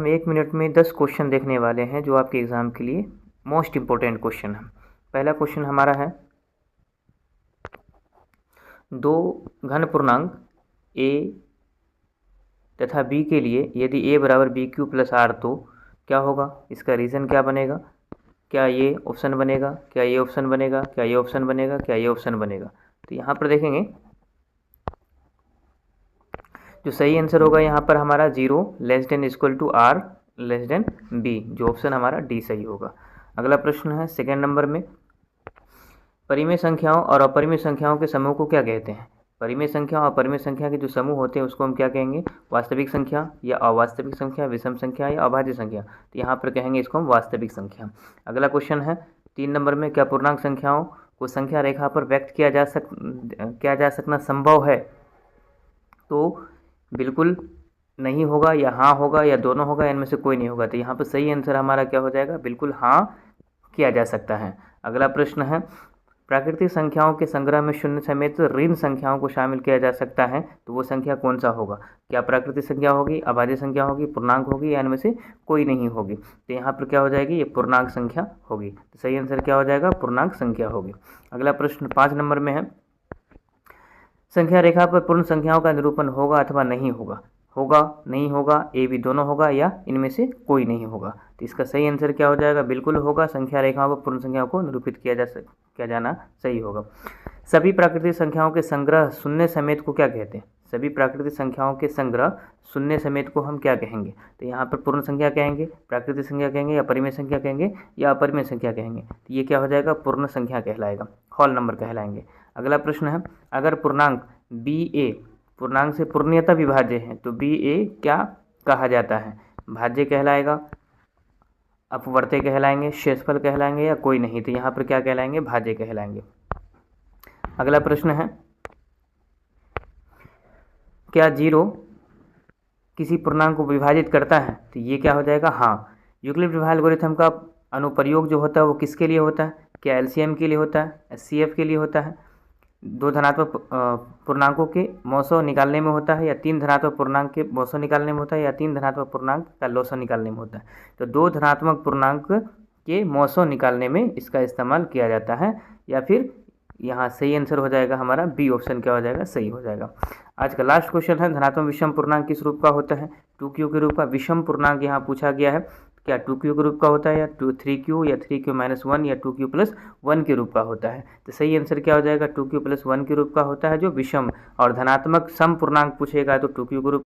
हम 1 मिनट में 10 क्वेश्चन देखने वाले हैं जो आपके एग्ज़ाम के लिए मोस्ट इम्पोर्टेंट क्वेश्चन है। पहला क्वेश्चन हमारा है, दो घन पूर्णांक a तथा b के लिए यदि a बराबर BQ प्लस R तो क्या होगा, इसका रीज़न क्या बनेगा। क्या ये ऑप्शन बनेगा, क्या ये ऑप्शन बनेगा, क्या ये ऑप्शन बनेगा, क्या ये ऑप्शन बनेगा। तो यहाँ पर देखेंगे जो सही आंसर होगा यहाँ पर हमारा 0 less than equal to R less than B, जो ऑप्शन हमारा डी सही होगा। अगला प्रश्न है सेकेंड नंबर में, परिमेय संख्याओं और अपरिमेय संख्याओं के समूह को क्या कहते हैं। परिमेय संख्या और अपरिमेय संख्या के जो समूह होते हैं उसको हम क्या कहेंगे, वास्तविक संख्या या अवास्तविक संख्या, विषम संख्या या अभाज्य संख्या। तो यहाँ पर कहेंगे इसको हम वास्तविक संख्या। अगला क्वेश्चन है 3 नंबर में, क्या पूर्णांक संख्याओं को संख्या रेखा पर व्यक्त किया जा सकना संभव है। तो बिल्कुल नहीं होगा, या हाँ होगा, या दोनों होगा, इनमें से कोई नहीं होगा। तो यहाँ पर सही आंसर हमारा क्या हो जाएगा, बिल्कुल हाँ किया जा सकता है। अगला प्रश्न है, प्राकृतिक संख्याओं के संग्रह में शून्य समेत ऋण संख्याओं को शामिल किया जा सकता है, तो वो संख्या कौन सा होगा। क्या प्राकृतिक संख्या होगी, अभाज्य संख्या होगी, पूर्णांक होगी, या इनमें से कोई नहीं होगी। तो यहाँ पर क्या हो जाएगी, ये पूर्णांक संख्या होगी। तो सही आंसर क्या हो जाएगा, पूर्णांक संख्या होगी। अगला प्रश्न 5 नंबर में है, संख्या रेखा पर पूर्ण संख्याओं का निरूपण होगा अथवा नहीं होगा। होगा, नहीं होगा, ए बी दोनों होगा, या इनमें से कोई नहीं होगा। तो इसका सही आंसर क्या हो जाएगा, बिल्कुल होगा, संख्या रेखाओं पर पूर्ण संख्याओं को निरूपित किया जाना सही होगा। सभी प्राकृतिक संख्याओं के संग्रह शून्य समेत को क्या कहते हैं। सभी प्राकृतिक संख्याओं के संग्रह शून्य समेत को हम क्या कहेंगे। तो यहाँ पर पूर्ण संख्या कहेंगे, प्राकृतिक संख्या कहेंगे, या परिमेय संख्या कहेंगे, या अपरिमेय संख्या कहेंगे। तो ये क्या हो जाएगा, पूर्ण संख्या कहलाएगा, होल नंबर कहलाएंगे। अगला प्रश्न है, अगर पूर्णांक BA पूर्णांक से पूर्णतः विभाज्य है तो BA क्या कहा जाता है, भाज्य कहलाएगा, अपवर्त्य कहलाएंगे, शेषफल कहलाएंगे, या कोई नहीं। तो यहाँ पर क्या कहलाएंगे, भाज्य कहलाएंगे। अगला प्रश्न है, क्या 0 किसी पूर्णांक को विभाजित करता है। तो ये क्या हो जाएगा, हाँ। यूक्लिड विभाजन एल्गोरिथम का अनुप्रयोग जो होता है वो किसके लिए होता है, क्या LCM के लिए होता है, HCF के लिए होता है, 2 धनात्मक पूर्णांकों के मौसों निकालने में होता है, या 3 धनात्मक पूर्णांक के मौसों निकालने में होता है, या 3 धनात्मक पूर्णांक का लौसो निकालने में होता है। तो 2 धनात्मक पूर्णांक के मौसों निकालने में इसका इस्तेमाल किया जाता है, या फिर यहाँ सही आंसर हो जाएगा हमारा बी ऑप्शन क्या हो जाएगा, सही हो जाएगा। आज का लास्ट क्वेश्चन है, धनात्मक विषम पूर्णांक किस रूप का होता है। 2Q के रूप का विषम पूर्णांक यहाँ पूछा गया है, क्या 2Q के रूप का होता है, या 3Q, या 3Q-1, या 2Q+1 के रूप का होता है। तो सही आंसर क्या हो जाएगा, 2Q+1 के रूप का होता है जो विषम, और धनात्मक सम पूर्णांक पूछेगा तो 2Q के रूप